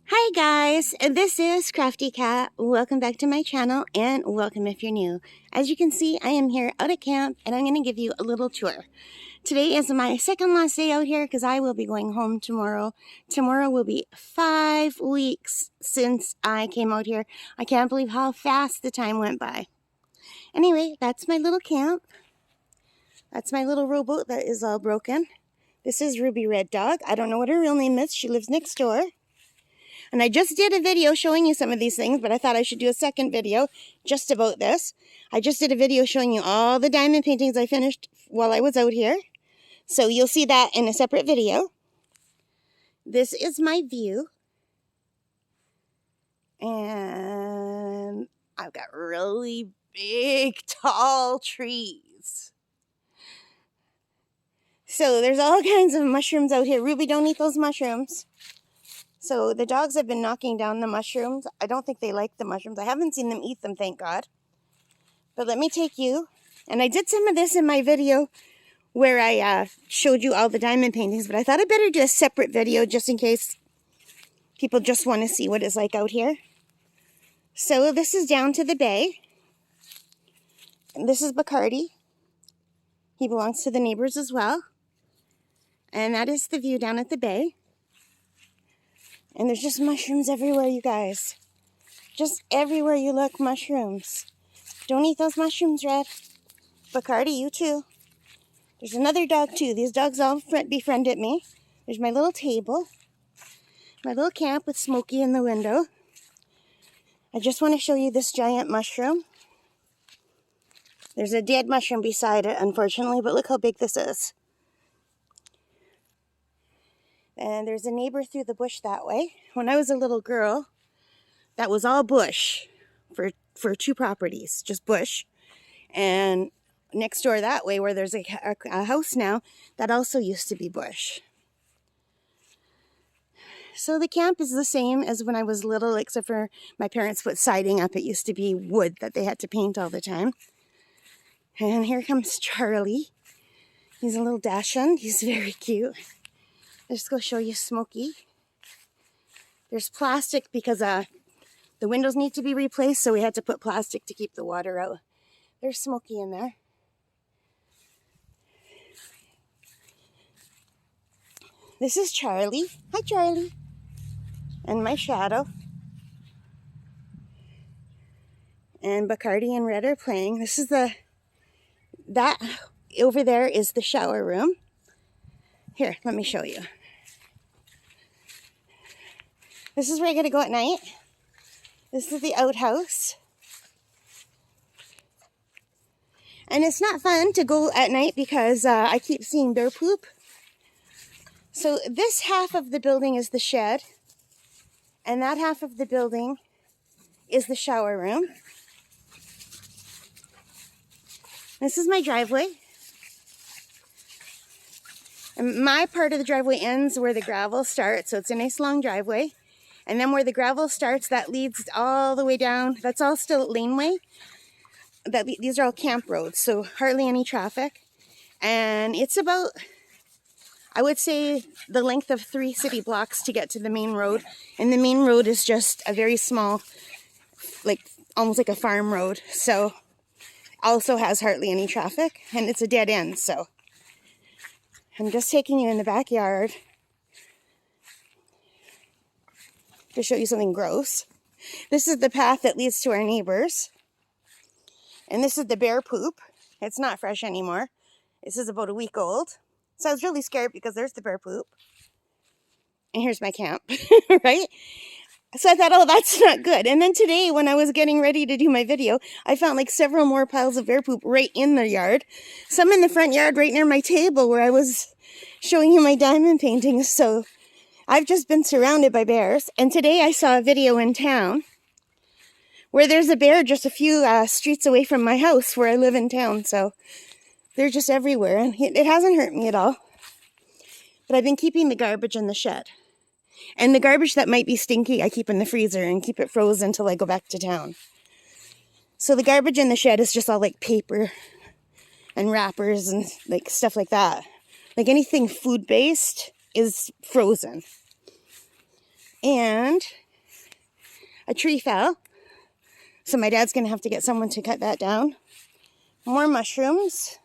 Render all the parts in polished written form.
Hi guys, this is Crafty Cat. Welcome back to my channel and welcome if you're new. As you can see, I am here out at camp and I'm going to give you a little tour. Today is my second last day out here because I will be going home tomorrow. Tomorrow will be 5 weeks since I came out here. I can't believe how fast the time went by. Anyway, that's my little camp. That's my little rowboat that is all broken. This is Ruby Red Dog. I don't know what her real name is. She lives next door. And I just did a video showing you some of these things, but I thought I should do a second video just about this. I just did a video showing you all the diamond paintings I finished while I was out here. So you'll see that in a separate video. This is my view. And I've got really big, tall trees. So there's all kinds of mushrooms out here. Ruby, don't eat those mushrooms. So the dogs have been knocking down the mushrooms. I don't think they like the mushrooms. I haven't seen them eat them, thank God. But let me take you. And I did some of this in my video where I showed you all the diamond paintings. But I thought I'd better do a separate video just in case people just want to see what it's like out here. So this is down to the bay. And this is Bacardi. He belongs to the neighbors as well. And that is the view down at the bay. And there's just mushrooms everywhere, you guys. Just everywhere you look, mushrooms. Don't eat those mushrooms, Red. Bacardi, you too. There's another dog, too. These dogs all befriended me. There's my little table. My little camp with Smokey in the window. I just want to show you this giant mushroom. There's a dead mushroom beside it, unfortunately, but look how big this is. And there's a neighbor through the bush that way. When I was a little girl, that was all bush for 2 properties, just bush. And next door that way, where there's a house now, that also used to be bush. So the camp is the same as when I was little, except for my parents put siding up. It used to be wood that they had to paint all the time. And here comes Charlie. He's a little dachshund. He's very cute. Let's just go show you Smokey. There's plastic because the windows need to be replaced, so we had to put plastic to keep the water out. There's Smokey in there. This is Charlie. Hi, Charlie. And my shadow. And Bacardi and Red are playing. This is that over there is the shower room. Here, let me show you. This is where I gotta go at night. This is the outhouse. And it's not fun to go at night because I keep seeing bear poop. So this half of the building is the shed. And that half of the building is the shower room. This is my driveway. And my part of the driveway ends where the gravel starts, so it's a nice long driveway. And then where the gravel starts, that leads all the way down. That's all still laneway. These are all camp roads, so hardly any traffic. And it's about, I would say, the length of 3 city blocks to get to the main road. And the main road is just a very small, like almost like a farm road. So also has hardly any traffic, and it's a dead end, so. I'm just taking you in the backyard to show you something gross. This is the path that leads to our neighbors. And this is the bear poop. It's not fresh anymore. This is about a week old. So I was really scared because there's the bear poop. And here's my camp, right? So I thought, oh, that's not good. And then today, when I was getting ready to do my video, I found like several more piles of bear poop right in the yard. Some in the front yard right near my table where I was showing you my diamond paintings. So I've just been surrounded by bears. And today I saw a video in town where there's a bear just a few streets away from my house where I live in town. So they're just everywhere. And it hasn't hurt me at all. But I've been keeping the garbage in the shed. And the garbage that might be stinky, I keep in the freezer and keep it frozen until I go back to town. So the garbage in the shed is just all like paper and wrappers and like stuff like that. Like anything food-based is frozen. And a tree fell. So my dad's going to have to get someone to cut that down. More mushrooms.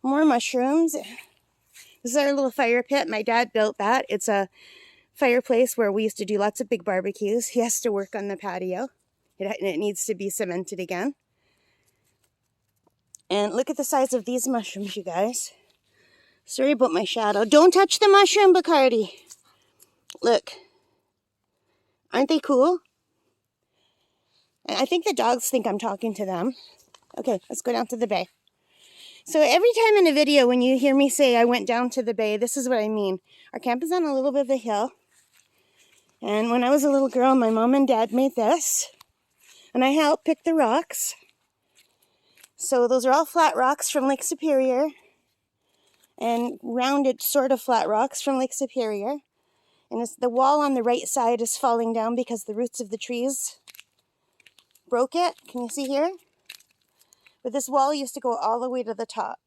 More mushrooms. This is our little fire pit. My dad built that. It's a fireplace where we used to do lots of big barbecues. He has to work on the patio. It needs to be cemented again. And look at the size of these mushrooms, you guys. Sorry about my shadow. Don't touch the mushroom, Bacardi. Look. Aren't they cool? And I think the dogs think I'm talking to them. Okay, let's go down to the bay. So every time in a video when you hear me say I went down to the bay, this is what I mean. Our camp is on a little bit of a hill. And when I was a little girl, my mom and dad made this. And I helped pick the rocks. So those are all flat rocks from Lake Superior. And rounded sort of flat rocks from Lake Superior. And the wall on the right side is falling down because the roots of the trees broke it. Can you see here? But this wall used to go all the way to the top.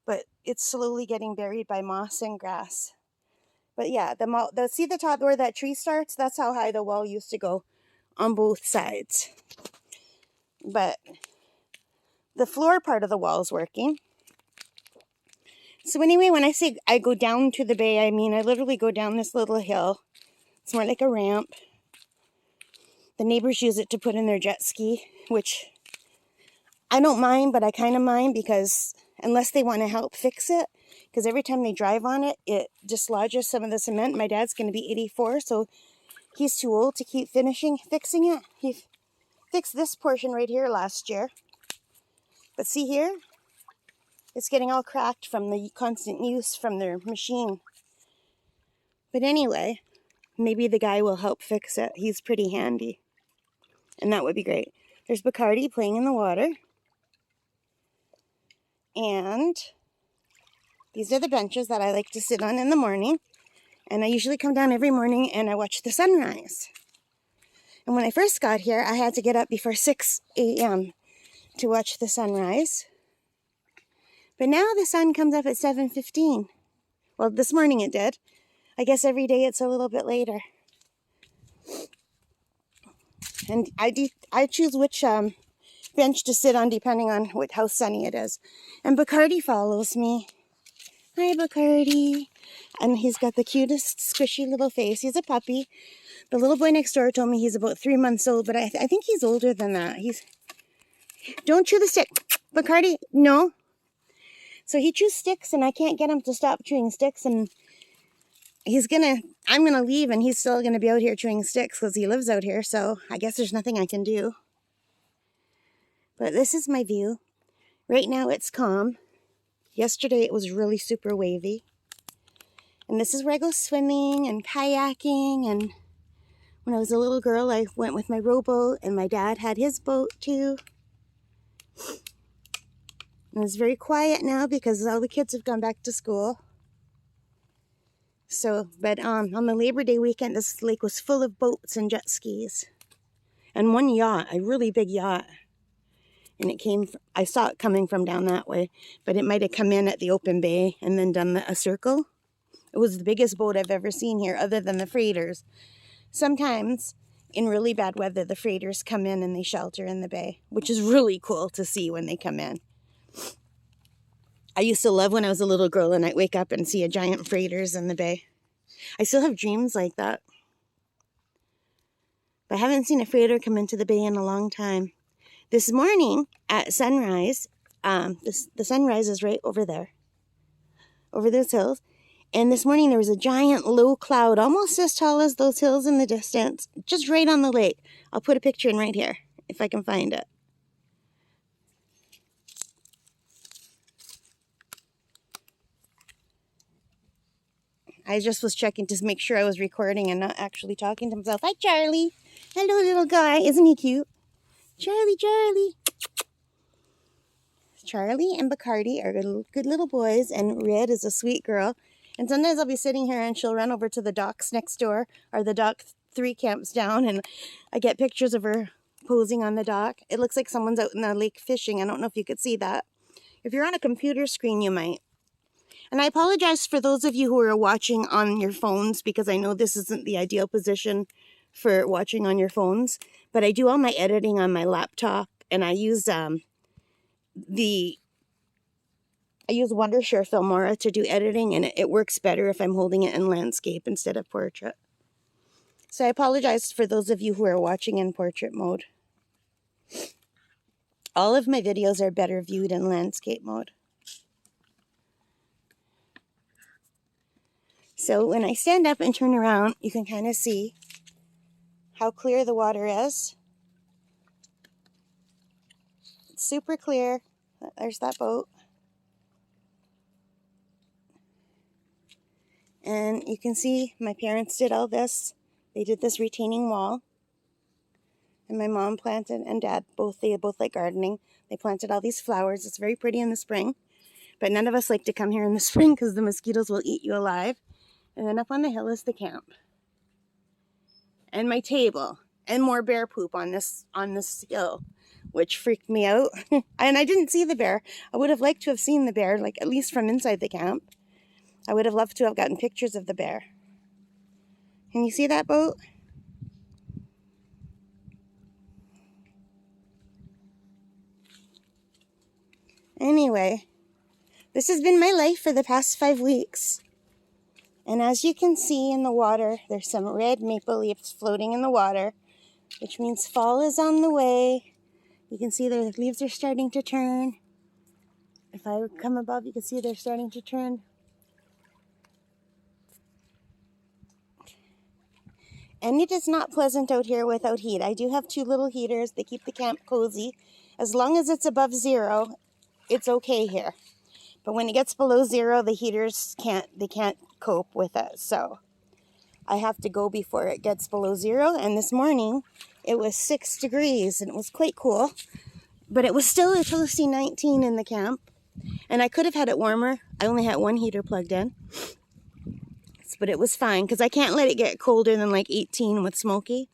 But it's slowly getting buried by moss and grass. But yeah, see the top where that tree starts? That's how high the wall used to go on both sides. But the floor part of the wall is working. So anyway, when I say I go down to the bay, I mean I literally go down this little hill. It's more like a ramp. The neighbors use it to put in their jet ski, which I don't mind, but I kind of mind because unless they want to help fix it, because every time they drive on it, it dislodges some of the cement. My dad's going to be 84, so he's too old to keep fixing it. He fixed this portion right here last year. But see here? It's getting all cracked from the constant use from their machine. But anyway, maybe the guy will help fix it. He's pretty handy. And that would be great. There's Bacardi playing in the water. And these are the benches that I like to sit on in the morning. And I usually come down every morning and I watch the sunrise. And when I first got here, I had to get up before 6 a.m. to watch the sunrise. But now the sun comes up at 7:15. Well, this morning it did. I guess every day it's a little bit later. And I choose which bench to sit on depending on how sunny it is. And Bacardi follows me. Hi, Bacardi. And he's got the cutest, squishy little face. He's a puppy. The little boy next door told me he's about 3 months old, but I think he's older than that. Don't chew the stick. Bacardi, no. So he chews sticks, and I can't get him to stop chewing sticks, and I'm gonna leave, and he's still gonna be out here chewing sticks because he lives out here, so I guess there's nothing I can do. But this is my view. Right now it's calm. Yesterday it was really super wavy. And this is where I go swimming and kayaking, and when I was a little girl I went with my rowboat, and my dad had his boat too. And it's very quiet now because all the kids have gone back to school. So, but on the Labor Day weekend, this lake was full of boats and jet skis. And one yacht, a really big yacht. And I saw it coming from down that way, but it might have come in at the open bay and then done a circle. It was the biggest boat I've ever seen here, other than the freighters. Sometimes, in really bad weather, the freighters come in and they shelter in the bay, which is really cool to see when they come in. I used to love when I was a little girl and I'd wake up and see a giant freighters in the bay. I still have dreams like that. But I haven't seen a freighter come into the bay in a long time. This morning at sunrise, the sunrise is right over there, over those hills. And this morning there was a giant low cloud, almost as tall as those hills in the distance, just right on the lake. I'll put a picture in right here, if I can find it. I just was checking to make sure I was recording and not actually talking to myself. Hi, Charlie. Hello, little guy. Isn't he cute? Charlie. Charlie and Bacardi are good little boys, and Red is a sweet girl. And sometimes I'll be sitting here and she'll run over to the docks next door, or the dock 3 camps down, and I get pictures of her posing on the dock. It looks like someone's out in the lake fishing. I don't know if you could see that. If you're on a computer screen, you might. And I apologize for those of you who are watching on your phones, because I know this isn't the ideal position for watching on your phones, but I do all my editing on my laptop, and I use Wondershare Filmora to do editing, and it works better if I'm holding it in landscape instead of portrait. So I apologize for those of you who are watching in portrait mode. All of my videos are better viewed in landscape mode. So when I stand up and turn around, you can kind of see how clear the water is. It's super clear. There's that boat. And you can see my parents did all this. They did this retaining wall. And my mom planted, and dad, they both like gardening. They planted all these flowers. It's very pretty in the spring. But none of us like to come here in the spring because the mosquitoes will eat you alive. And then up on the hill is the camp. And my table. And more bear poop on this hill, which freaked me out. And I didn't see the bear. I would have liked to have seen the bear, like at least from inside the camp. I would have loved to have gotten pictures of the bear. Can you see that boat? Anyway, this has been my life for the past 5 weeks. And as you can see in the water, there's some red maple leaves floating in the water, which means fall is on the way. You can see the leaves are starting to turn. If I come above, you can see they're starting to turn. And it is not pleasant out here without heat. I do have 2 little heaters. They keep the camp cozy. As long as it's above 0, it's okay here. But when it gets below 0, the heaters can't cope with it. So I have to go before it gets below 0. And this morning it was 6 degrees and it was quite cool. But it was still a toasty 19 in the camp. And I could have had it warmer. I only had 1 heater plugged in. But it was fine because I can't let it get colder than like 18 with Smokey.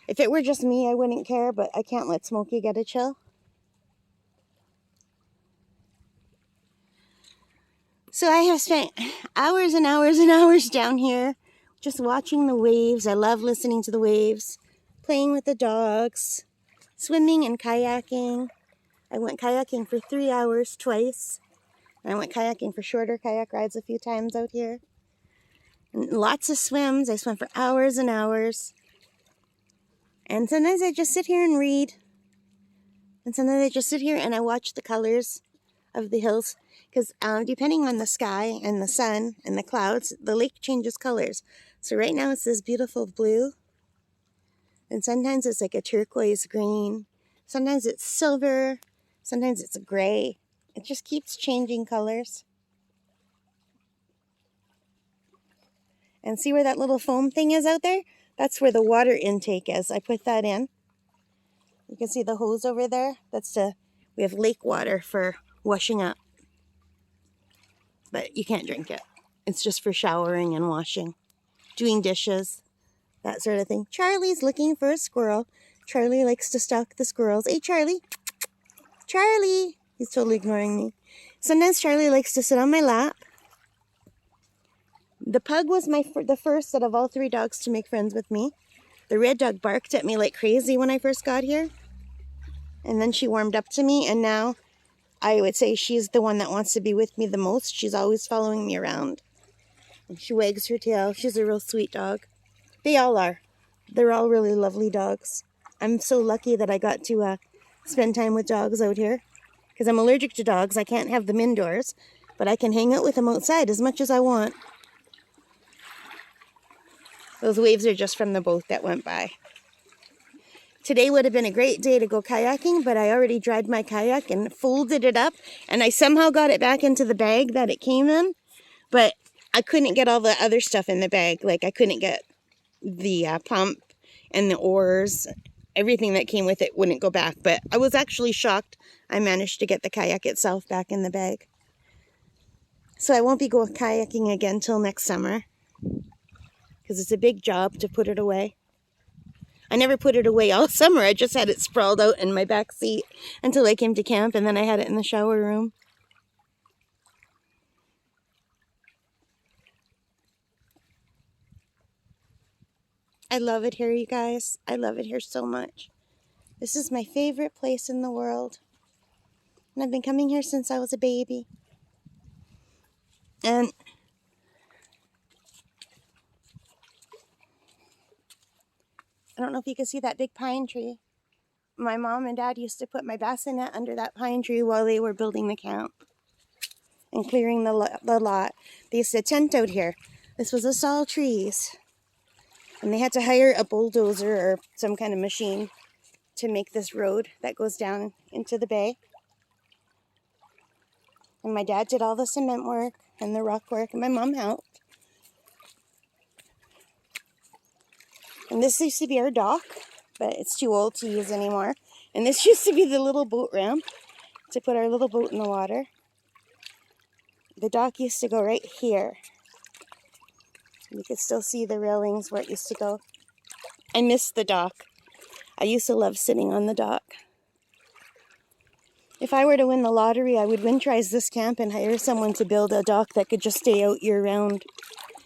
If it were just me, I wouldn't care, but I can't let Smokey get a chill. So I have spent hours and hours and hours down here just watching the waves. I love listening to the waves, playing with the dogs, swimming and kayaking. I went kayaking for 3 hours twice. And I went kayaking for shorter kayak rides a few times out here. And lots of swims. I swam for hours and hours. And sometimes I just sit here and read. And sometimes I just sit here and I watch the colors of the hills. Because depending on the sky and the sun and the clouds, the lake changes colors. So right now it's this beautiful blue. And sometimes it's like a turquoise green. Sometimes it's silver. Sometimes it's gray. It just keeps changing colors. And see where that little foam thing is out there? That's where the water intake is. I put that in. You can see the hose over there. We have lake water for washing up. But you can't drink it. It's just for showering and washing, doing dishes, that sort of thing. Charlie's looking for a squirrel. Charlie likes to stalk the squirrels. Hey, Charlie. Charlie. He's totally ignoring me. Sometimes Charlie likes to sit on my lap. The pug was the first out of all 3 dogs to make friends with me. The red dog barked at me like crazy when I first got here. And then she warmed up to me, and now I would say she's the one that wants to be with me the most. She's always following me around. And she wags her tail. She's a real sweet dog. They all are. They're all really lovely dogs. I'm so lucky that I got to spend time with dogs out here. Because I'm allergic to dogs. I can't have them indoors. But I can hang out with them outside as much as I want. Those waves are just from the boat that went by. Today would have been a great day to go kayaking, but I already dried my kayak and folded it up, and I somehow got it back into the bag that it came in, but I couldn't get all the other stuff in the bag. Like, I couldn't get the pump and the oars. Everything that came with it wouldn't go back, but I was actually shocked I managed to get the kayak itself back in the bag. So I won't be going kayaking again till next summer, because it's a big job to put it away. I never put it away all summer. I just had it sprawled out in my back seat until I came to camp, and then I had it in the shower room. I love it here, you guys. I love it here so much. This is my favorite place in the world. And I've been coming here since I was a baby. And I don't know if you can see that big pine tree. My mom and dad used to put my bassinet under that pine tree while they were building the camp and clearing the lot. They used to tent out here. This was all trees. And they had to hire a bulldozer or some kind of machine to make this road that goes down into the bay. And my dad did all the cement work and the rock work, and my mom helped. And this used to be our dock, but it's too old to use anymore. And this used to be the little boat ramp to put our little boat in the water. The dock used to go right here. You could still see the railings where it used to go. I miss the dock. I used to love sitting on the dock. If I were to win the lottery, I would winterize this camp and hire someone to build a dock that could just stay out year-round.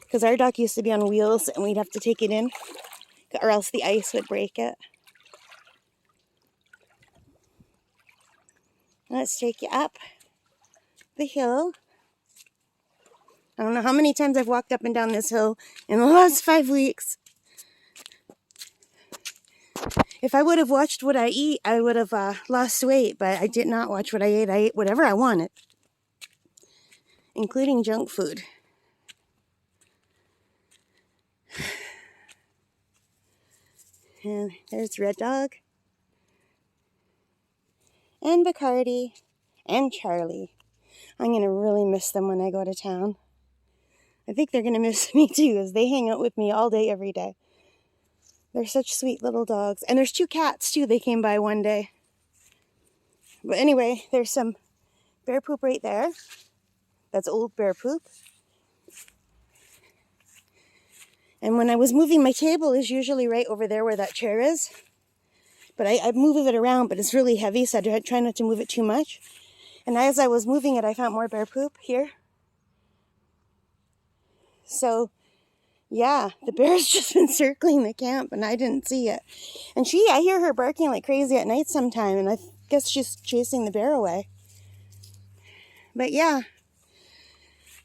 Because our dock used to be on wheels and we'd have to take it in, or else the ice would break it. Let's take you up the hill. I don't know how many times I've walked up and down this hill in the last 5 weeks. If I would have watched what I eat, I would have lost weight, but I did not watch what I ate. I ate whatever I wanted, including junk food. And there's Red Dog, and Bacardi, and Charlie. I'm going to really miss them when I go to town. I think they're going to miss me too, as they hang out with me all day, every day. They're such sweet little dogs. And there's 2 cats too. They came by one day. But anyway, there's some bear poop right there. That's old bear poop. And when I was moving, my table is usually right over there where that chair is. But I move it around, but it's really heavy, so I try not to move it too much. And as I was moving it, I found more bear poop here. So, yeah, the bear's just been circling the camp, and I didn't see it. And I hear her barking like crazy at night sometime, and I guess she's chasing the bear away. But yeah,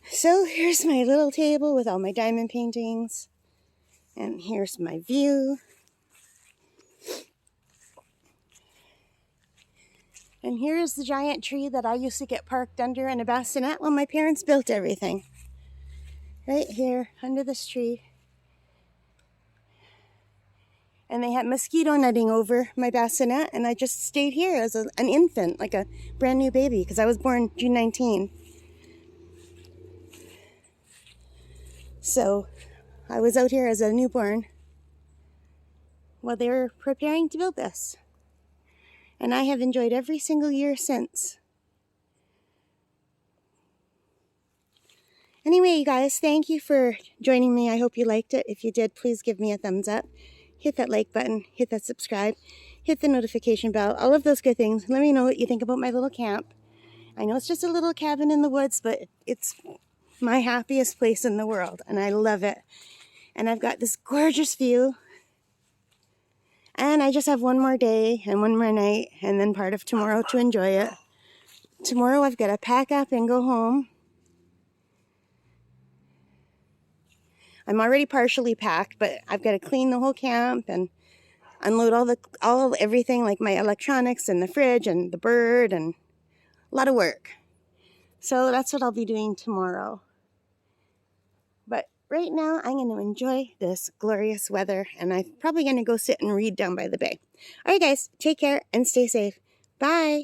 so here's my little table with all my diamond paintings. And here's my view. And here's the giant tree that I used to get parked under in a bassinet when my parents built everything. Right here, under this tree. And they had mosquito netting over my bassinet, and I just stayed here as an infant, like a brand new baby, because I was born June 19. So I was out here as a newborn while they were preparing to build this. And I have enjoyed every single year since. Anyway, you guys, thank you for joining me. I hope you liked it. If you did, please give me a thumbs up. Hit that like button. Hit that subscribe. Hit the notification bell. All of those good things. Let me know what you think about my little camp. I know it's just a little cabin in the woods, but it's my happiest place in the world, and I love it. And I've got this gorgeous view. And I just have one more day and one more night, and then part of tomorrow to enjoy it. Tomorrow I've got to pack up and go home. I'm already partially packed, but I've got to clean the whole camp and unload everything, like my electronics and the fridge and the bird, and a lot of work. So that's what I'll be doing tomorrow. But right now, I'm going to enjoy this glorious weather, and I'm probably going to go sit and read down by the bay. All right, guys, take care and stay safe. Bye.